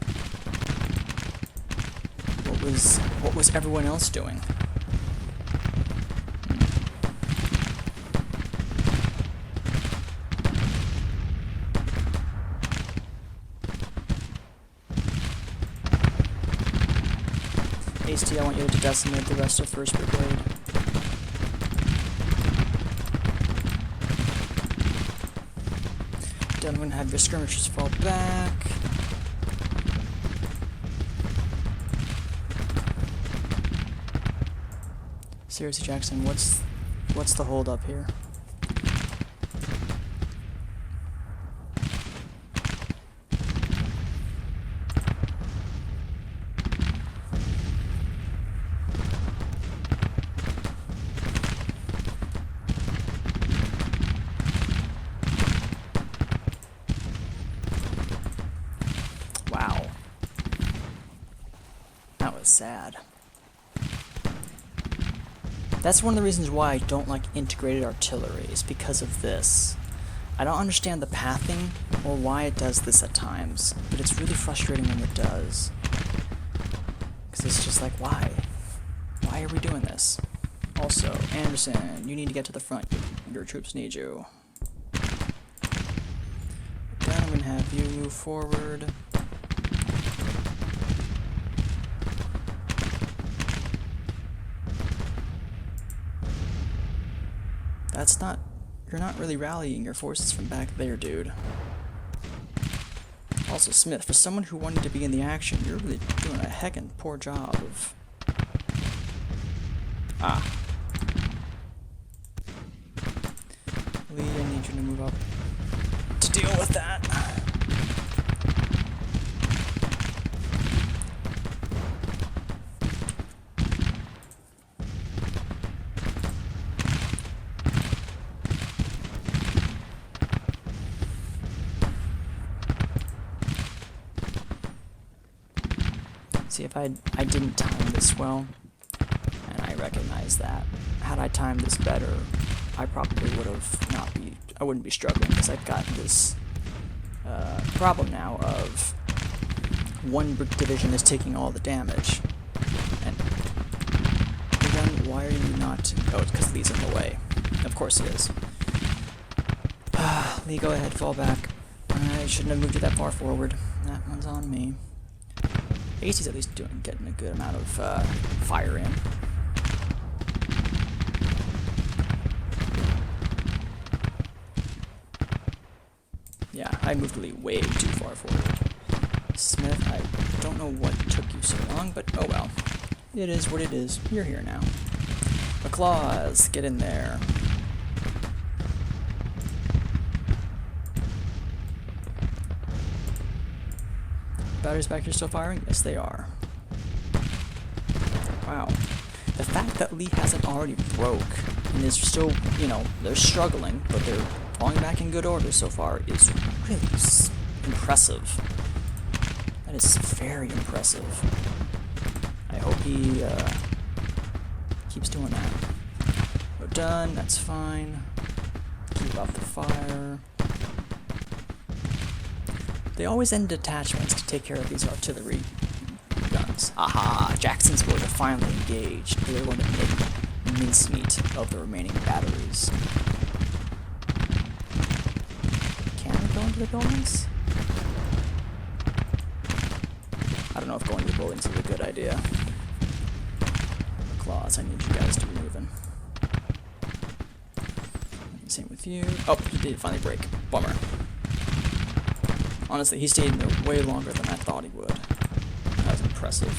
What was everyone else doing? Hasty, I want you to decimate the rest of 1st Brigade. Then I'm going to have your skirmishers fall back. Seriously, Jackson, what's the hold up here? Wow. That was sad. That's one of the reasons why I don't like integrated artillery, is because of this. I don't understand the pathing or why it does this at times, but it's really frustrating when it does. Because it's just like, why? Why are we doing this? Also, Anderson, you need to get to the front. Your troops need you. Then I'm going to have you move forward. That's not... You're not really rallying your forces from back there, dude. Also, Smith, for someone who wanted to be in the action, you're really doing a heckin' poor job of... Ah. Lee, I need you to move up to deal with that. See, if I didn't time this well, and I recognize that. Had I timed this better, I probably would have I wouldn't be struggling, because I've got this problem now of one division is taking all the damage. And then why are you not... Oh, it's because Lee's in the way. Of course he is. Lee, go ahead, fall back. I shouldn't have moved you that far forward. That one's on me. AC's at least getting a good amount of fire in. Yeah, I moved Lee way too far forward. Smith, I don't know what took you so long, but oh well. It is what it is. You're here now. McClaws, get in there. Batteries back here still firing? Yes, they are. Wow. The fact that Lee hasn't already broke and is still, you know, they're struggling, but they're falling back in good order so far is really impressive. That is very impressive. I hope he keeps doing that. We're done, that's fine. Keep up the fire. They always end detachments to take care of these artillery guns. Aha! Jackson's going to finally engage. They're going to make mincemeat of the remaining batteries. Can we go into the buildings? I don't know if going to the buildings is a good idea. Claws, I need you guys to be moving. Same with you. Oh, he did finally break. Bummer. Honestly, he stayed in there way longer than I thought he would. That was impressive.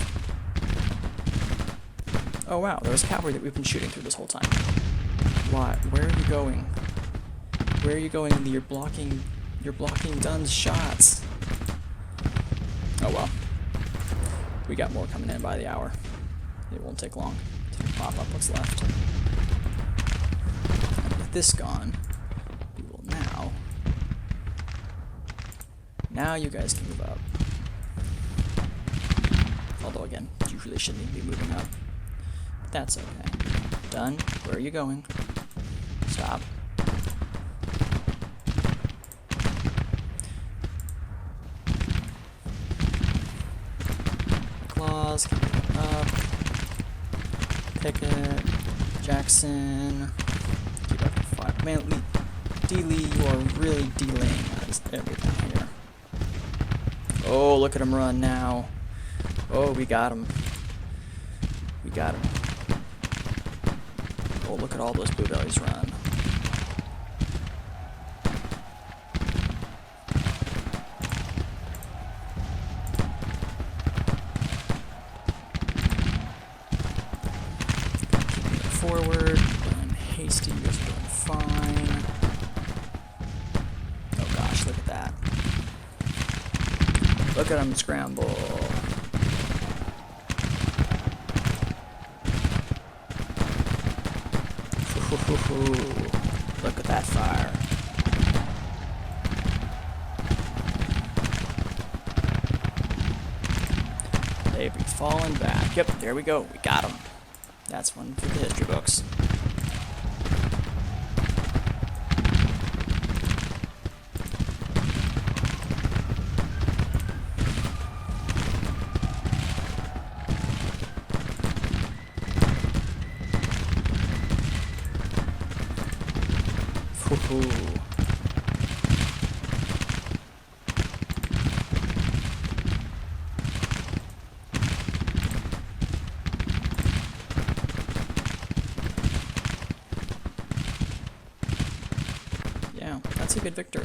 Oh wow, there was cavalry that we've been shooting through this whole time. Why? Where are you going? Where are you going? You're blocking Dunn's shots. Oh well. We got more coming in by the hour. It won't take long to pop up what's left. And with this gone, we will now. Now you guys can move up. Although again, you really shouldn't even be moving up. But that's okay. Done. Where are you going? Stop. Claws, keep up. Pickett, Jackson. Keep up to 5. Man, D-Lee, you are really delaying everything here. Oh, look at him run now. Oh, we got him. We got him. Oh, look at all those blue bellies run. Keeping it forward. And Hasty is doing fine. Oh gosh, look at that. Look at him scramble. Look at that fire. They be falling back. Yep, there we go. We got them. That's one for the history books. Yeah, that's a good victory.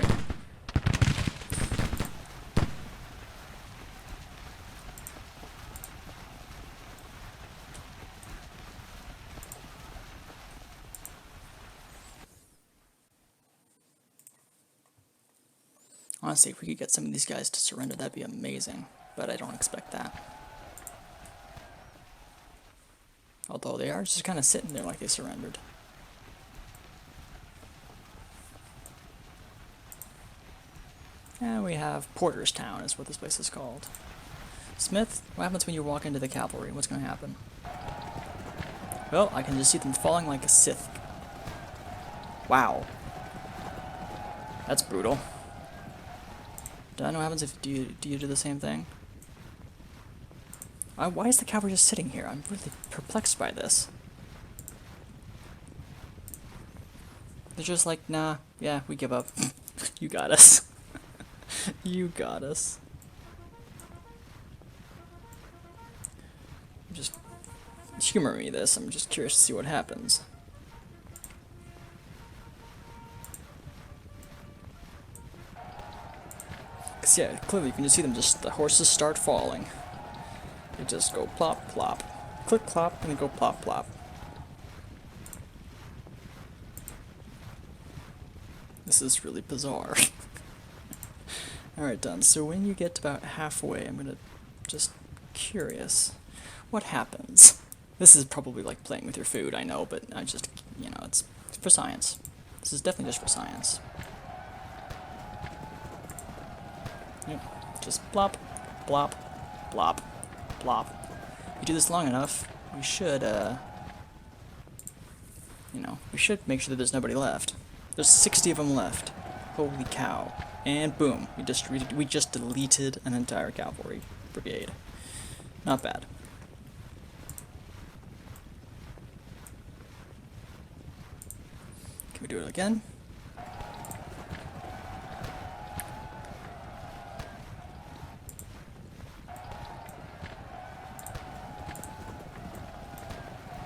Honestly, if we could get some of these guys to surrender, that'd be amazing. But I don't expect that. Although they are just kind of sitting there like they surrendered. And we have Porterstown is what this place is called. Smith, what happens when you walk into the cavalry? What's going to happen? Well, I can just see them falling like a Sith. Wow. That's brutal. Don't know what happens if do you do the same thing? Why is the cavalry just sitting here? I'm really perplexed by this. They're just like, nah, yeah, we give up. You got us. You got us. Just humor me this. I'm just curious to see what happens. Cause yeah, clearly you can just see them the horses start falling. They just go plop, plop. Click, clop, and then go plop, plop. This is really bizarre. Alright, done. So when you get about halfway, I'm gonna just curious. What happens? This is probably like playing with your food, I know, but I just, you know, it's for science. This is definitely just for science. Yep, just plop, plop, plop, plop. If you do this long enough, we should, you know, we should make sure that there's nobody left. There's 60 of them left. Holy cow. And boom, we just deleted an entire cavalry brigade. Not bad. Can we do it again?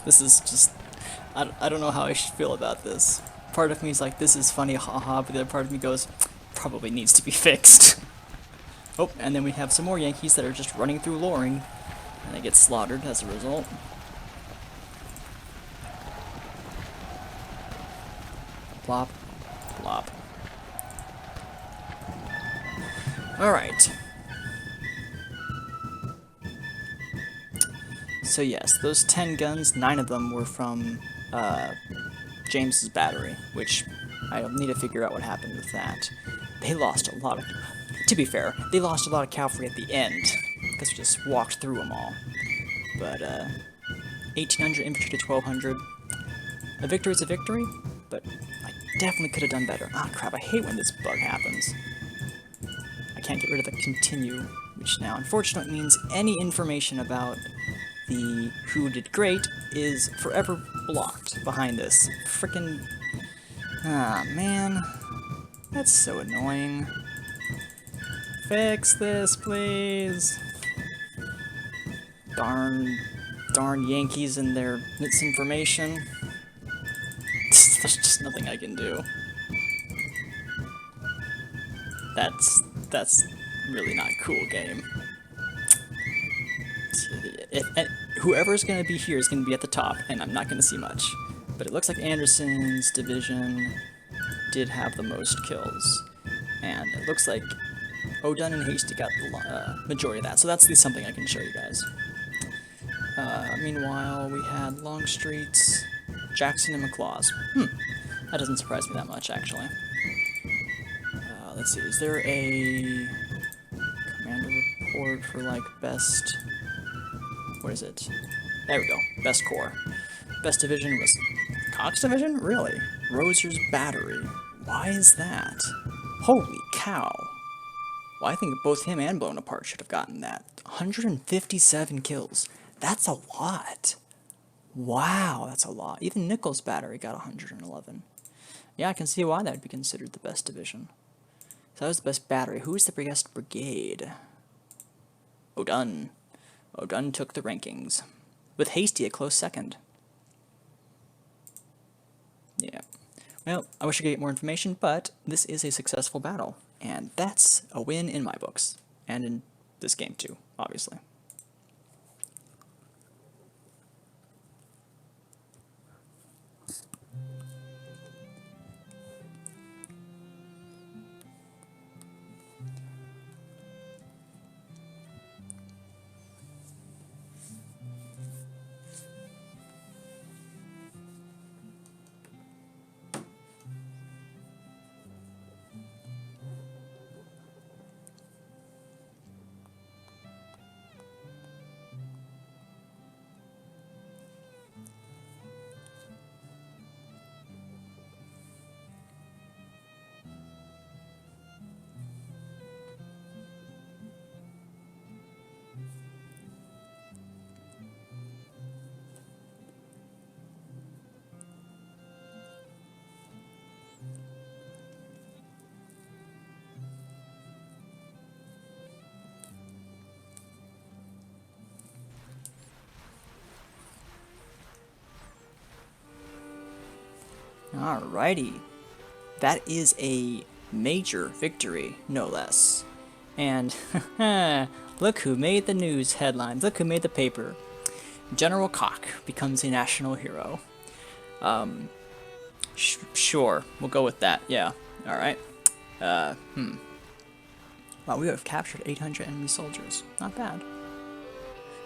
This is just, I don't know how I should feel about this. Part of me is like, this is funny, haha, but the other part of me goes, probably needs to be fixed. Oh, and then we have some more Yankees that are just running through Loring, and they get slaughtered as a result. Plop, Plop. Alright. So yes, those 10 guns, 9 of them were from James's battery, which I'll need to figure out what happened with that. They lost a lot of... To be fair, they lost a lot of cavalry at the end, because we just walked through them all. But, 1,800 infantry to 1,200. A victory is a victory, but I definitely could have done better. Ah, crap, I hate when this bug happens. I can't get rid of the continue, which now unfortunately means any information about the who did great is forever blocked behind this frickin'... Ah, man. That's so annoying. Fix this, please. Darn Yankees and their misinformation. There's just nothing I can do. That's really not cool, game. Whoever's gonna be here is gonna be at the top, and I'm not gonna see much. But it looks like Anderson's division did have the most kills, and it looks like O'Dunn and Hasty got the majority of that, so that's at least something I can show you guys. Meanwhile, we had Longstreet's, Jackson, and McLaws. That doesn't surprise me that much, actually. Let's see, is there a commander report for, like, best... What is it? There we go, best corps. Best division was Cox Division? Really? Roser's Battery. Why is that? Holy cow. Well, I think both him and Blown Apart should have gotten that. 157 kills. That's a lot. Wow, that's a lot. Even Nichols' Battery got 111. Yeah, I can see why that would be considered the best division. So that was the best battery. Who is the best brigade? O'Dunn. O'Dunn took the rankings, with Hasty a close second. Yeah. Well, I wish I could get more information, but this is a successful battle, and that's a win in my books, and in this game too, obviously. Alrighty. That is a major victory, no less. And, look who made the news headlines, look who made the paper. General Koch becomes a national hero. Sure, we'll go with that, yeah. Alright. Wow, we have captured 800 enemy soldiers. Not bad.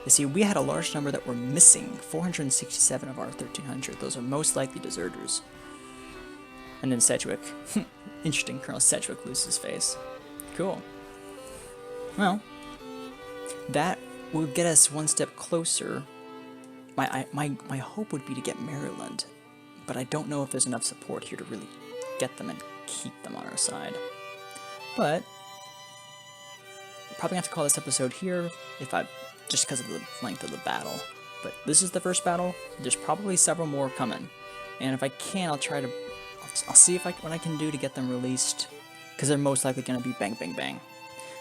You see, we had a large number that were missing. 467 of our 1,300. Those are most likely deserters. And then Sedgwick. Interesting, Colonel Sedgwick loses his face. Cool. Well, that will get us one step closer. My hope would be to get Maryland, but I don't know if there's enough support here to really get them and keep them on our side. But probably have to call this episode here just because of the length of the battle. But this is the first battle. There's probably several more coming, and if I can, I'll see what I can do to get them released, because they're most likely going to be bang bang bang.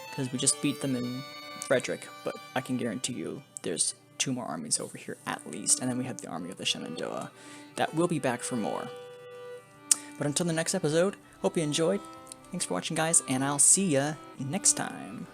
Because we just beat them in Frederick, but I can guarantee you there's 2 more armies over here at least, and then we have the army of the Shenandoah that will be back for more. But until the next episode, hope you enjoyed. Thanks for watching, guys, and I'll see ya next time.